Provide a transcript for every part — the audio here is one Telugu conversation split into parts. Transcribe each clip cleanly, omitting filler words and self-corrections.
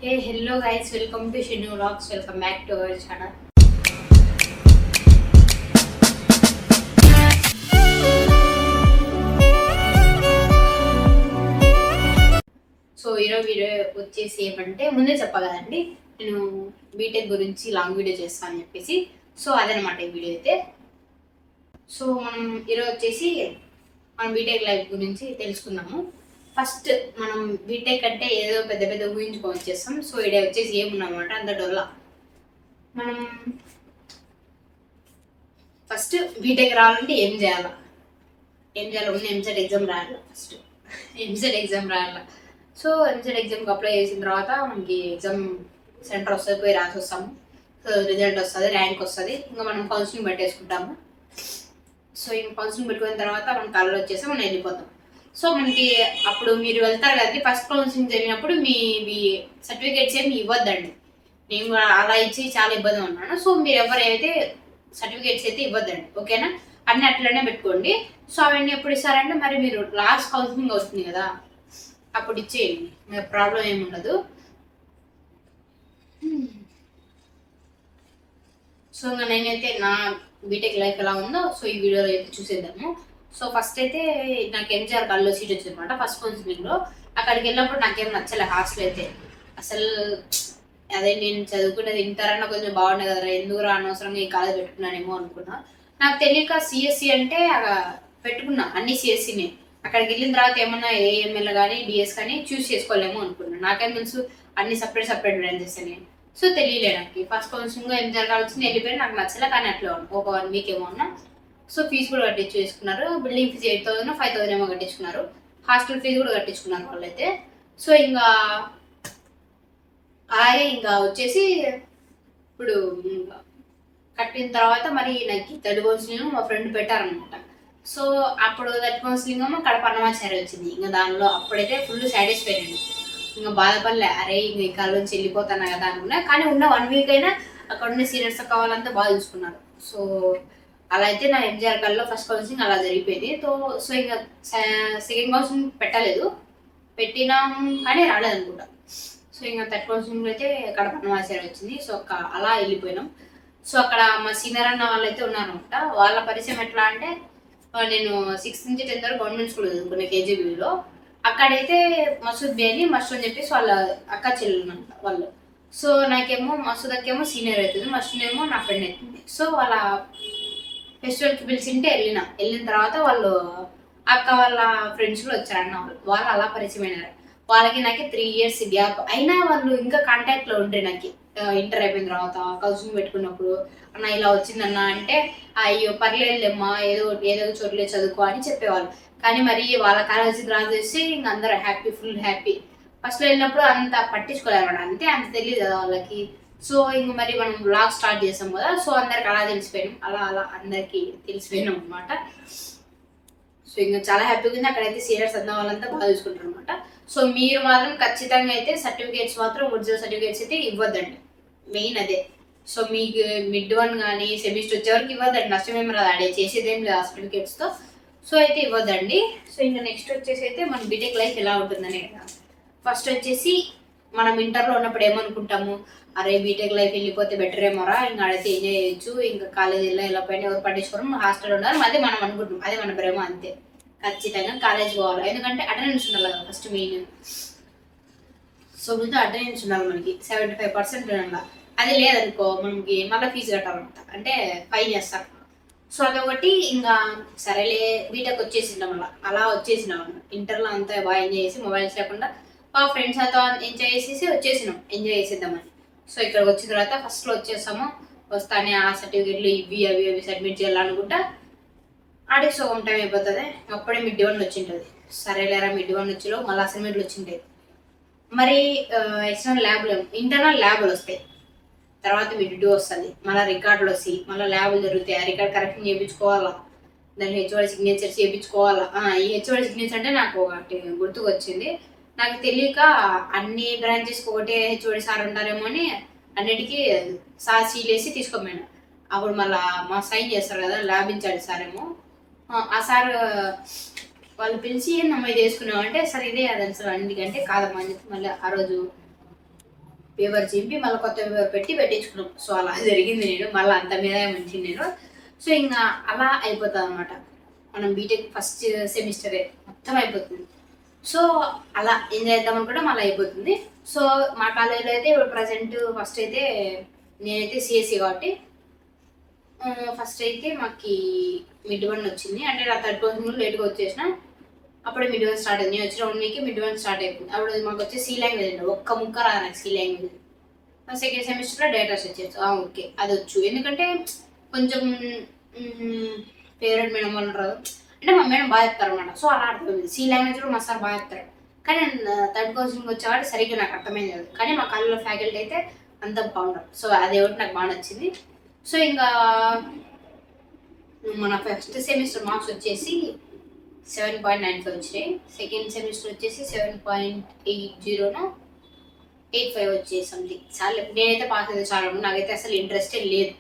Hey, hello guys, welcome to Shinu Vlogs. Welcome back to our channel. So ఈరోజు వీడియో వచ్చేసి ఏమంటే ముందే చెప్పగలండి నేను బీటెక్ గురించి లాంగ్ వీడియో చేస్తాను అని చెప్పేసి. సో అదనమాట ఈ వీడియో అయితే. సో మనం ఈరోజు వచ్చేసి మనం బీటెక్ లైఫ్ గురించి తెలుసుకుందాము. ఫస్ట్ మనం బీటెక్ అంటే ఏదో పెద్ద పెద్ద ఊహించుకోవచ్చేస్తాం. సో ఈడ వచ్చేసి ఏమున్నమాట అంత డొల్లా. మనం ఫస్ట్ బీటెక్ రావాలంటే ఏం చేయాలి ఉన్న ఎంసెట్ ఎగ్జామ్ రాయాలి. ఫస్ట్ ఎంసెట్ ఎగ్జామ్ రాయాలి. సో ఎంసెట్ ఎగ్జామ్కి అప్లై చేసిన తర్వాత మనకి ఎగ్జామ్ సెంటర్ వస్తుంది, పోయి రాసి వస్తాము. సో రిజల్ట్ వస్తుంది, ర్యాంక్ వస్తుంది, ఇంకా మనం కౌన్సిలింగ్ పెట్టేసుకుంటాము. సో ఇంక కౌన్సిలింగ్ పెట్టుకున్న తర్వాత మనం కాలేజ్ వచ్చేసి మనం వెళ్ళిపోతాం. సో మనకి అప్పుడు మీరు వెళ్తారు కదండి, ఫస్ట్ కౌన్సిలింగ్ జరిగినప్పుడు మీ సర్టిఫికేట్స్ ఏమి ఇవ్వద్దండి. నేను కూడా అలా ఇచ్చి చాలా ఇబ్బంది ఉన్నాను. సో మీరు ఎవరైతే సర్టిఫికేట్స్ అయితే ఇవ్వద్దండి, ఓకేనా? అన్నీ అట్లనే పెట్టుకోండి. సో అవన్నీ ఎప్పుడు ఇస్తారంటే మరి మీరు లాస్ట్ కౌన్సిలింగ్ వస్తుంది కదా, అప్పుడు ఇచ్చేయండి, ప్రాబ్లం ఏమి ఉండదు. సో ఇంకా నేనైతే నా బీటెక్ లైఫ్ ఎలా ఉందో సో ఈ వీడియోలో అయితే చూసేద్దాము. సో ఫస్ట్ అయితే నాకు ఎంజిఆర్ కాలేజ్లో సీట్ వచ్చింది అనమాట ఫస్ట్ కౌన్సిలింగ్లో. అక్కడికి వెళ్ళినప్పుడు నాకేం నచ్చలే హాస్టల్ అయితే. అసలు అదే నేను చదువుకునేది ఇంటరన్నా కొంచెం బాగుండే కదా, ఎందుకు అనవసరంగా ఈ కాలేజ్ పెట్టుకున్నానేమో అనుకున్నా. నాకు తెలియక సిఎస్సి అంటే పెట్టుకున్నా, అన్ని సిఎస్సిని. అక్కడికి వెళ్ళిన తర్వాత ఏమన్నా ఏఎంఎల్ కానీ డిఎస్ కానీ చూస్ చేసుకోలేమో అనుకున్నాను. నాకేం తెలుసు అన్ని సపరేట్ బ్రాంచెస్ అని. సో తెలియలే నాకు. ఫస్ట్ కౌన్సిలింగ్ ఏం జరగాల్సింది వెళ్ళిపోయి నాకు నచ్చలే, కానీ అట్లా ఒక 1 వీక్ ఏమో ఉన్నా. సో ఫీజు కూడా కట్టించుకున్నారు. బిల్డింగ్ ఫీజు 8,000 5,000 ఏమో కట్టించుకున్నారు. హాస్టల్ ఫీజు కూడా కట్టించుకున్నారు వాళ్ళైతే. సో ఇంకా అలాగే ఇంకా వచ్చేసి ఇప్పుడు కట్టిన తర్వాత మరి నాకు థర్డ్ కౌన్సిలింగ్ మా ఫ్రెండ్ పెట్టారనమాట. సో అప్పుడు థర్డ్ కౌన్సిలింగ్ ఏమో కడప అన్నమాచార్య వచ్చింది. ఇంకా దానిలో అప్పుడైతే ఫుల్ సాటిస్ఫైడ్ అండి. ఇంకా బాధపడలే, అరే ఇంక ఈ కాలం నుంచి వెళ్ళిపోతాను కదా అనుకున్నా. కానీ ఉన్న 1 వీక్ అయినా అక్కడ ఉన్న సీనియర్స్ కావాలంతా బాగా చూసుకున్నారు. సో అలా అయితే నా ఎంజిఆర్ కాలేజ్లో ఫస్ట్ కౌన్సిలింగ్ అలా జరిగిపోయింది. సో ఇంకా సెకండ్ కౌన్సిలింగ్ పెట్టలేదు, పెట్టినాం కానీ రాలేదు అనుకుంటా. సో ఇంకా థర్డ్ కౌన్సిలింగ్ అయితే కడప అన్నమాచార్య వచ్చింది. సో అలా వెళ్ళిపోయినాం. సో అక్కడ మా సీనియర్ అన్న వాళ్ళు అయితే ఉన్నారనమాట. వాళ్ళ పరిచయం ఎట్లా అంటే, నేను 6th నుంచి 10th వరకు గవర్నమెంట్ స్కూల్ చదువుకున్నా కేజీబీలో. అక్కడైతే మసూద్ బి అని మస్ట్ అని చెప్పేసి వాళ్ళ అక్క చెల్లెలు వాళ్ళు. సో నాకేమో మసూదకేమో సీనియర్ అవుతుంది, మస్ట్ ఏమో నా ఫ్రెండ్ అవుతుంది. సో వాళ్ళ ఫెస్టివల్కి పిలిచింటే వెళ్ళిన తర్వాత వాళ్ళు అక్క వాళ్ళ ఫ్రెండ్స్ కూడా వచ్చారన్న వాళ్ళు అలా పరిచయం అయినారు. వాళ్ళకి నాకు 3 years గ్యాప్ అయినా వాళ్ళు ఇంకా కాంటాక్ట్లో ఉండే. నాకు ఇంటర్ అయిపోయిన తర్వాత కౌన్సిలింగ్ పెట్టుకున్నప్పుడు అన్న ఇలా వచ్చిందన్న అంటే, అయ్యో పర్లేదులేమ్మా, ఏదో చోట్లే చదువుకో అని చెప్పేవాళ్ళు. కానీ మరి వాళ్ళ కాలేజీకి రాసేసి ఇంక అందరూ హ్యాపీ, ఫుల్ హ్యాపీ. ఫస్ట్లో వెళ్ళినప్పుడు అంత పట్టించుకోలేమన్నమాట, అంత తెలియదు కదా వాళ్ళకి. సో ఇంక మరి మనం బ్లాగ్ స్టార్ట్ చేసాం కదా, సో అందరికి అలా తెలిసిపోయినాం, అలా అందరికి తెలిసిపోయినాం అనమాట. సో ఇంకా చాలా హ్యాపీగా ఉంది. అక్కడైతే సీనియర్స్ అన్న వాళ్ళంతా బాగా చూసుకుంటారు అనమాట. సో మీరు మాత్రం ఖచ్చితంగా అయితే సర్టిఫికేట్స్ మాత్రం ఒరిజినల్ సర్టిఫికేట్స్ అయితే ఇవ్వద్దండి, మెయిన్ అదే. సో మీకు మిడ్-1 కానీ సెమిస్టర్ వచ్చేవరకు ఇవ్వద్దండి, నష్టమేం రాదు, ఆడే చేసేదేం లేదు ఆ సర్టిఫికేట్స్తో. సో అయితే ఇవ్వద్దండి. సో ఇంకా నెక్స్ట్ వచ్చేసి అయితే మన బీటెక్ లైఫ్ ఎలా ఉంటుందని కదా. ఫస్ట్ వచ్చేసి మనం ఇంటర్లో ఉన్నప్పుడు ఏమనుకుంటాము, అరే బీటెక్ లైఫ్ వెళ్ళిపోతే బెటర్ ఏమోరా, ఇంకా ఆడైతే ఎంజాయ్ చేయొచ్చు, ఇంకా కాలేజీలో ఎలా పైన ఎవరు పట్టించుకోవడం, హాస్టల్ ఉన్నారు, అదే మనం అనుకుంటాం, అదే మన భ్రమ అంతే. ఖచ్చితంగా కాలేజ్ పోవాలి, ఎందుకంటే అటెండెన్స్ ఉండాలి కదా ఫస్ట్ మెయిన్. సో ముందు అటెండెన్స్ ఉండాలి మనకి 75% ఉండాలి. అది లేదనుకో మనకి మళ్ళీ ఫీజు కట్టాలన్నమాట, అంటే ఫైన్ చేస్తారు. సో అదొకటి. ఇంకా సరేలే బీటెక్ వచ్చేసినాం, అలా వచ్చేసినాం. ఇంటర్లో అంతా బాగా ఎంజాయ్ చేసి మొబైల్స్ లేకుండా బాగా ఫ్రెండ్స్ అంతా ఎంజాయ్ చేసేసి వచ్చేసినాం, ఎంజాయ్ చేసేద్దామని. సో ఇక్కడికి వచ్చిన తర్వాత ఫస్ట్లో వచ్చేసాము, వస్తానే ఆ సర్టిఫికేట్లు అవి సబ్మిట్ చేయాలనుకుంటా ఆడికి సగం టైం అయిపోతుంది. అప్పుడే మిడ్-1 వచ్చింటుంది. సరేలేరా మిడ్-1 వచ్చిలో మళ్ళీ అసైన్మెంట్లు వచ్చింటాయి. మరి ఎక్స్టర్నల్ ల్యాబ్లు, ఇంటర్నల్ ల్యాబ్లు వస్తాయి, తర్వాత మిడ్-2 వస్తుంది, మళ్ళీ రికార్డులు వస్తాయి, మళ్ళీ ల్యాబ్లు జరుగుతాయి. ఆ రికార్డ్ కరెక్షన్ చేయించుకోవాలా, దాన్ని హెచ్ఓడి సిగ్నేచర్స్ చేయించుకోవాలా. ఈ హెచ్ఓడి సిగ్నేచర్ అంటే నాకు ఒకటి గుర్తుకు వచ్చింది. నాకు తెలియక అన్ని బ్రాంచెస్కి ఒకటే హెచ్ఓడి సార్ ఉంటారేమో అని అన్నిటికీ సార్ సీలేసి తీసుకోపోయాను. అప్పుడు మళ్ళీ మా సైన్ చేస్తారు కదా ల్యాబ్ ఇన్ఛార్జ్ సార్ ఏమో, ఆ సార్ వాళ్ళు పిలిచి నమ్మ ఇది వేసుకున్నావు అంటే, సరే ఇదే అది సార్ అన్నిటికంటే కాదమ్మా అని చెప్పి మళ్ళీ ఆ రోజు పేపర్ చింపి మళ్ళీ కొత్త పేపర్ పెట్టించుకున్నాం. సో అలా జరిగింది. నేను మళ్ళీ అంత మీద మంచి నేను. సో ఇంకా అలా అయిపోతుంది అనమాట. మనం బీటెక్ ఫస్ట్ సెమిస్టరే మొత్తం అయిపోతుంది. సో అలా ఎంజాయ్ చేద్దాం అనుకుంటే మళ్ళీ అయిపోతుంది. సో మా కాలేజీలో అయితే ఇప్పుడు ప్రజెంట్ ఫస్ట్ అయితే నేనైతే సిఎస్సి కాబట్టి ఫస్ట్ అయితే మాకు మిడ్ 1 వచ్చింది. అంటే నా థర్డ్ క్లాస్ లేట్గా వచ్చేసిన. అప్పుడే మిడ్ 1 స్టార్ట్ అయింది. నేను వచ్చిన 1 వీక్ మిడ్ 1 స్టార్ట్ అయిపోయింది. అప్పుడు మాకు వచ్చి సి లాంగ్వేజ్ అండి. ఒక్క ముక్క రాదు నాకు సి లాంగ్వేజ్. సెకండ్ సెమిస్టర్లో డేటా సెర్చ్ ఓకే అది వచ్చు. ఎందుకంటే కొంచెం ఫేవరెట్ మేడం వాళ్ళు ఉంటారు అంటే మా మేడం బాగా చెప్తారు అనమాట. సో అలా అర్థమైంది. సి లాంగ్వేజ్ కూడా మా సార్ బాగా చెప్తారు. కానీ థర్డ్ కౌన్సిలింగ్ వచ్చేవాడు సరిగ్గా నాకు అర్థమైంది కాదు. కానీ మా కాలేజీలో ఫ్యాకల్టీ అయితే అంత బాగుంటారు. సో అది ఒకటి నాకు బాగా నచ్చింది. సో ఇంకా మన ఫస్ట్ సెమిస్టర్ మార్క్స్ వచ్చేసి 7.95 వచ్చినాయి. సెకండ్ సెమిస్టర్ వచ్చేసి 7.80 85 వచ్చేసి సంథింగ్. చాలా నేనైతే పాస్ అయితే చాలా నాకైతే అసలు ఇంట్రెస్టే లేదు.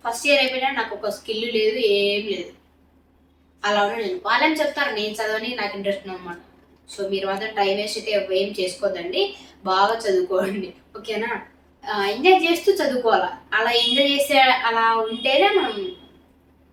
ఫస్ట్ ఇయర్ అయిపోయినా నాకు ఒక స్కిల్ లేదు, ఏం లేదు. అలా ఉన్నా నేను వాళ్ళని చెప్తారు నేను చదవని నాకు ఇంట్రెస్ట్ అనమాట. సో మీరు మాత్రం టైం వేస్ట్ అయితే ఏం చేసుకోవద్దండి, బాగా చదువుకోండి ఓకేనా. ఎంజాయ్ చేస్తూ చదువుకోవాలా. అలా ఎంజాయ్ చేసే అలా ఉంటేనే మనం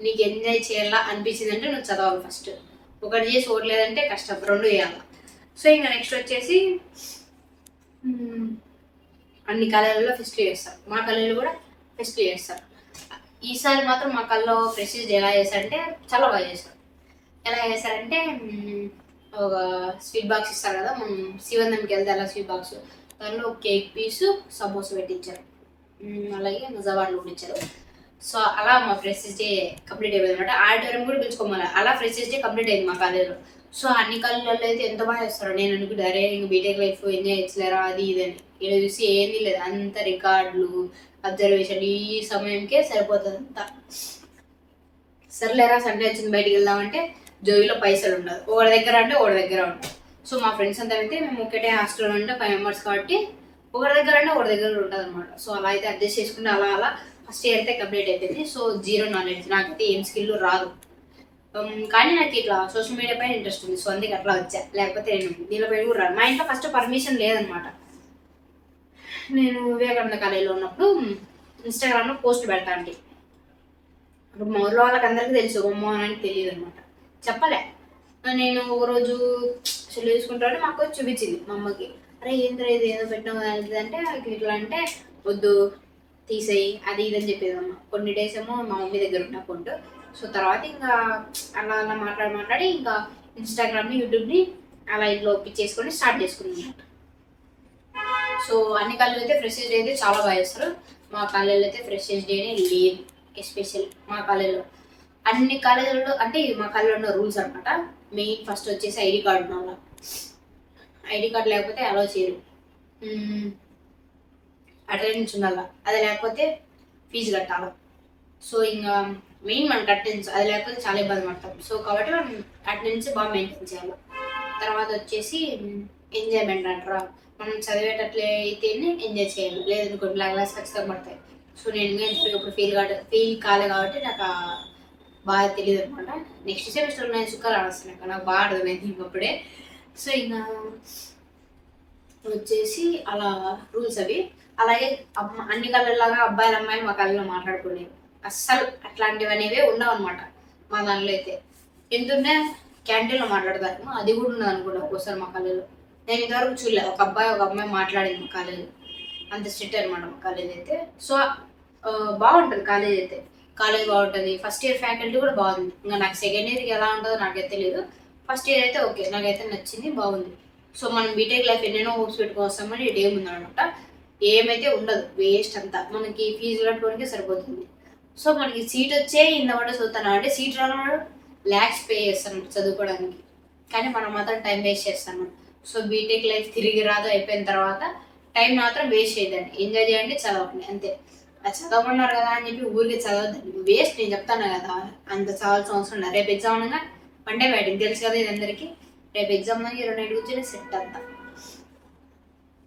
నీకు ఎంజాయ్ చేయాలా అనిపించింది అంటే నువ్వు చదవాలి ఫస్ట్. ఒకటి చేసి ఓడలేదంటే కష్టం, రెండు చేయాలి. సో ఇంకా నెక్స్ట్ వచ్చేసి అన్ని కాలేజీల్లో ఫెస్ట్లు చేస్తారు. మా కాలేజీలో కూడా ఫెస్ట్లు చేస్తారు. ఈసారి మాత్రం మా కళ్ళలో ఫ్రెషర్స్ ఎలా చేశారంటే చాలా బాగా చేస్తారు. ఎలా చేశారంటే ఒక స్వీట్ బాక్స్ ఇస్తారు కదా, మనం శివంతంకి వెళ్తే అలా స్వీట్ బాక్స్, దానిలో కేక్ పీసు సమోసా పెట్టించారు. అలాగే మజావాడ్లు కూడా ఇచ్చారు. సో అలా మా ఫ్రెషర్స్ డే కంప్లీట్ అయిపోయింది అనమాట. ఆడిటోరియం కూడా పిలుచుకోమని అలా ఫ్రెషర్స్ డే కంప్లీట్ అయింది మా కాలేజీలో. సో అన్ని కాలేజీలలో అయితే ఎంత బాగా చేస్తారు. నేను అనుకుంటారే ఇంక బీటెక్ లైఫ్ ఎంజాయ్ చేయలేరా అది ఇదని. ఇలా చూసి ఏంది లేదు, అంత రికార్డులు అబ్జర్వేషన్ ఈ సమయంకే సరిపోతుంది అంతా. సర్లేరా సండే వచ్చింది బయటికి వెళ్దామంటే జోబీలో పైసలు ఉండదు, ఒకటి దగ్గర అంటే ఒకటి దగ్గర ఉంటుంది. సో మా ఫ్రెండ్స్ అంతా అయితే మేము ఒకటే హాస్టల్లో ఉంటే 5 మెంబర్స్ కాబట్టి ఒకటి దగ్గర అంటే ఒకటి దగ్గర ఉంటుంది అనమాట. సో అలా అయితే అడ్జస్ట్ చేసుకుంటే అలా అలా ఫస్ట్ ఇయర్ అయితే కంప్లీట్ అయిపోయింది. సో జీరో నాలెడ్జ్, నాకైతే ఏం స్కిల్ రాదు. కానీ నాకు ఇట్లా సోషల్ మీడియా పైన ఇంట్రెస్ట్ ఉంది. సో అందుకే అట్లా వచ్చా, లేకపోతే నేను దీనిపైన కూడా రాను. మా ఇంట్లో ఫస్ట్ పర్మిషన్ లేదనమాట. నేను వివేకానంద కాలేజీలో ఉన్నప్పుడు ఇన్స్టాగ్రామ్లో పోస్ట్ పెడతా అండి. ఇప్పుడు మా ఊళ్ళో వాళ్ళకి అందరికీ తెలుసు, అమ్మ అని తెలియదు అనమాట, చెప్పలే. నేను ఒకరోజు అసలు చూసుకుంటాను, మా అక్క చూపించింది మా అమ్మకి. అరే ఏంద్ర ఇది ఏదో పెట్టినావు అంటే ఇట్లా అంటే వద్దు తీసేయి అది ఇదని చెప్పేది అమ్మ. కొన్ని డేస్ ఏమో మా మమ్మీ దగ్గర ఉన్న అకౌంట్. సో తర్వాత ఇంకా అలా అలా మాట్లాడి ఇంకా ఇన్స్టాగ్రామ్ని యూట్యూబ్ని అలా ఇంట్లో ఒప్పించేసుకొని స్టార్ట్ చేసుకున్నాను అనమాట. సో అన్ని కాలేజీలో అయితే ఫ్రెషర్స్ డే అయితే చాలా బాగా చేస్తారు. మా కాలేజీలో అయితే ఫ్రెషర్స్ డేనే లేదు. ఎస్పెషల్ మా కాలేజీలో అన్ని కాలేజీలలో అంటే మా కాలేజీలో ఉన్న రూల్స్ అనమాట. మెయిన్ ఫస్ట్ వచ్చేసి ఐడి కార్డు ఉండాలి. ఐడి కార్డు లేకపోతే అలో చేయరు. అటెండెన్స్ ఉండాలి, అది లేకపోతే ఫీజు కట్టాలి. సో ఇంకా మెయిన్ మనం అటెండెన్స్, అది లేకపోతే చాలా ఇబ్బంది పడతాం. సో కాబట్టి మనం అటెండెన్స్ బాగా మెయింటైన్ చేయాలి. తర్వాత వచ్చేసి ఎంజాయ్మెంట్ అంటారా, మనం చదివేటట్లే అయితేనే ఎంజాయ్ చేయాలి, లేదనుకో బ్లాక్ క్లాస్ ఖచ్చితంగా పడతాయి. సో నేను ఇప్పుడు ఫెయిల్ కాలే కాబట్టి నాకు బాగా తెలియదు అనమాట. నెక్స్ట్ సెమిస్టర్ నేను సుఖాలు ఆడుస్తున్నాను, నాకు బాగా అర్థమైంది ఇంకప్పుడే. సో ఇంకా వచ్చేసి అలా రూల్స్ అవి. అలాగే అన్ని కళ్ళలాగా అబ్బాయిలు అమ్మాయిలు మా కళ్ళలో మాట్లాడుకునేవి అస్సలు అట్లాంటివి అనేవి ఉండవు అనమాట. మా దానిలో అయితే ఎంతుంటే క్యాంటీన్లో మాట్లాడతారు, అది కూడా ఉన్నది అనుకుంటా ఒక్కోసారి మా కాలేజీలో. నేను ఇంతవరకు చూడలేదు ఒక అబ్బాయి ఒక అమ్మాయి మాట్లాడింది మా కాలేజీలో. అంత స్ట్రిక్ట్ అనమాట మా కాలేజ్ అయితే. సో బాగుంటుంది కాలేజ్ అయితే, కాలేజ్ బాగుంటుంది. ఫస్ట్ ఇయర్ ఫ్యాకల్టీ కూడా బాగుంది. ఇంకా నాకు సెకండ్ ఇయర్కి ఎలా ఉంటుందో నాకైతే తెలియదు. ఫస్ట్ ఇయర్ అయితే ఓకే, నాకైతే నచ్చింది, బాగుంది. సో మనం బీటెక్ లైఫ్ ఎన్నెన్నో హోప్స్ పెట్టుకొస్తామని ఇటు ఏముందనమాట, ఏమైతే ఉండదు, వేస్ట్ అంతా. మనకి ఫీజు కట్టుకోవడానికి సరిపోతుంది. సో మనకి సీట్ వచ్చే ఇంతమంటే చదువుతాను అంటే సీట్ రాను ల్యాక్స్ పే చేస్తాను చదువుకోవడానికి, కానీ మనం మాత్రం టైం వేస్ట్ చేస్తాను. సో బీటెక్ లైఫ్ తిరిగి రాదు, అయిపోయిన తర్వాత టైం మాత్రం వేస్ట్ చేయదండి, ఎంజాయ్ చేయండి, చదవండి అంతే. అది చదవమన్నారు కదా అని చెప్పి ఊరికి చదవద్దండి, వేస్ట్. నేను చెప్తాను కదా అంత చదవాల్సిన అవసరం లేదు. రేపు ఎగ్జామ్ అనగా మండే బ్యాటింగ్ తెలుసు కదా ఇది అందరికీ. రేపు ఎగ్జామ్ అనగా 2 నైట్ కూర్చొని సెట్ అంతా.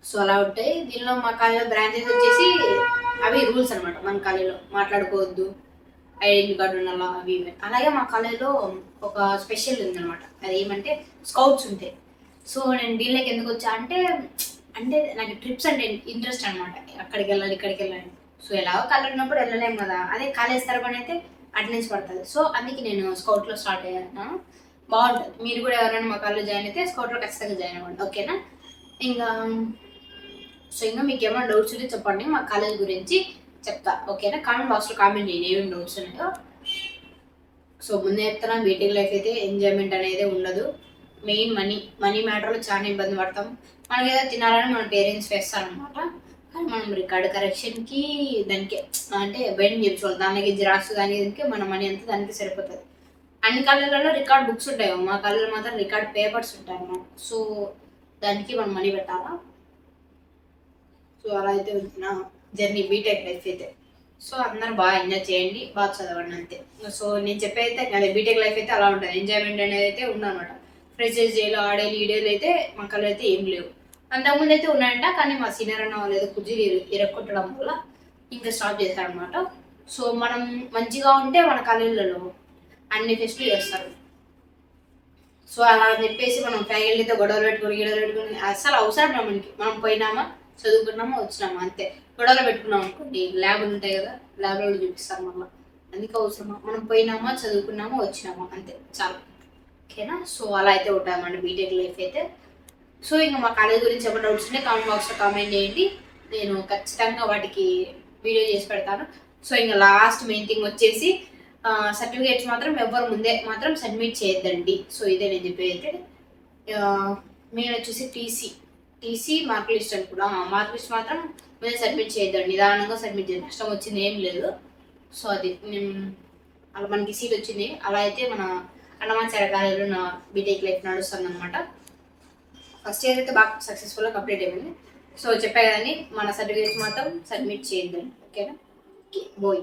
సో అలా ఉంటాయి. దీనిలో మా కాలేజీలో బ్రాంచెస్ వచ్చేసి అవి రూల్స్ అనమాట. మన కాలేజీలో మాట్లాడుకోవద్దు, ఐడెంటిటీ కార్డు ఉండాలా, అవి ఇవి. అలాగే మా కాలేజీలో ఒక స్పెషల్ ఉందనమాట, అది ఏమంటే స్కౌట్స్ ఉంటాయి. సో నేను దీనిలోకి ఎందుకు వచ్చా అంటే అంటే నాకు ట్రిప్స్ అంటే ఇంట్రెస్ట్ అనమాట. అక్కడికి వెళ్ళాలి ఇక్కడికి వెళ్ళాలి. సో ఎలాగో కళ్ళు ఉన్నప్పుడు వెళ్ళలేము కదా, అదే కాలేజ్ తరపున అయితే అటెండెన్స్ పడుతుంది. సో అందుకే నేను స్కౌట్లో స్టార్ట్ అయ్యాను. బాగుంటుంది. మీరు కూడా ఎవరైనా మా కాలేజ్ జాయిన్ అయితే స్కౌట్లో ఖచ్చితంగా జాయిన్ అవ్వండి, ఓకేనా? ఇంకా ఇంకా మీకు ఏమైనా డౌట్స్ ఉంటే చెప్పండి, మా కాలేజ్ గురించి చెప్తా, ఓకేనా? కామెంట్ బాక్స్లో కామెంట్ చేయండి ఏమేమి డౌట్స్ ఉన్నాయో. సో ముందే చెప్తున్నా, బీటెక్ లైఫ్ అయితే ఎంజాయ్మెంట్ అనేది ఉండదు. మెయిన్ మనీ మ్యాటర్లో చాలా ఇబ్బంది పడతాం. మనకి ఏదో తినాలని మన పేరెంట్స్ వేస్తారనమాట. కానీ మనం రికార్డ్ కరెక్షన్కి దానికి అంటే బయట చెప్పుకోవాలి, దానికి జిరాక్స్ కానీ దానికి మన మనీ అంతా దానికి సరిపోతుంది. అన్ని కాలేజీలలో రికార్డ్ బుక్స్ ఉంటాయి, మా కాలేజీలో మాత్రం రికార్డ్ పేపర్స్ ఉంటాయి అన్నమాట. సో దానికి మనం మనీ పెట్టాలా. సో అలా అయితే నా జర్నీ బీటెక్ లైఫ్ అయితే. సో అందరూ బాగా ఎంజాయ్ చేయండి, బాగా చదవండి అంతే. సో నేను చెప్పేది అదే, బీటెక్ లైఫ్ అయితే అలా ఉంటుంది. ఎంజాయ్మెంట్ అనేది అయితే ఉందన్నమాట. ఫ్రెషర్స్ డేలో ఆడేలు ఈడేలు అయితే మా కళ్ళు అయితే ఏం లేవు. అంతకుముందు అయితే ఉన్నాయంట, కానీ మా సీనియర్ అన్న వాళ్ళు ఏదో కుర్జీలు ఇరక్కొట్టడం వల్ల ఇంకా స్టాప్ చేశారనమాట. సో మనం మంచిగా ఉంటే మన కాలేజీలలో అన్ని ఫెస్ట్లు చేస్తారు. సో అలా అని చెప్పేసి మనం ఫ్యాకల్టీతో గొడవలు పెట్టుకుని అసలు అవసరం మనకి. మనం పోయినామా, చదువుకున్నామా, వచ్చినామా అంతే. గొడవలు పెట్టుకున్నాం అనుకోండి, ల్యాబులు ఉంటాయి కదా, ల్యాబ్లలో చూపిస్తారు మళ్ళీ. అందుకే అవసరమా, మనం పోయినామా, చదువుకున్నామా, వచ్చినామా అంతే, చాలు, ఓకేనా? సో అలా అయితే ఉంటామన్నమాట బీటెక్ లైఫ్ అయితే. సో ఇంకా మా కాలేజ్ గురించి ఏమైనా డౌట్స్ ఉంటే కామెంట్ బాక్స్లో కామెంట్ చేయండి, నేను ఖచ్చితంగా వాటికి వీడియో చేసి పెడతాను. సో ఇంకా లాస్ట్ మెయిన్ థింగ్ వచ్చేసి సర్టిఫికేట్స్ మాత్రం ఎవరు ముందే మాత్రం సబ్మిట్ చేయొద్దండి. సో ఇదే నేను చెప్పేది అయితే. మెయిన్ వచ్చేసి టీసీ మార్క్ లిస్ట్ అని కూడా, మార్క్ లిస్ట్ మాత్రం ముందే సబ్మిట్ చేయొద్దండి, నిదానంగా సబ్మిట్ చేయండి, నష్టం వచ్చింది ఏం లేదు. సో అది అలా మనకి సీట్ వచ్చింది. అలా అయితే మన అన్నమాచార్య కాలేజీలో నా బీటెక్ లైఫ్ నడుస్తుంది అనమాట. ఫస్ట్ ఇయర్ అయితే బాగా సక్సెస్ఫుల్గా కంప్లీట్ అయిపోయింది. సో చెప్పే కదండి, మన సర్టిఫికేట్స్ మాత్రం సబ్మిట్ చేయొద్దండి, ఓకేనా? ఓకే, బోయ్.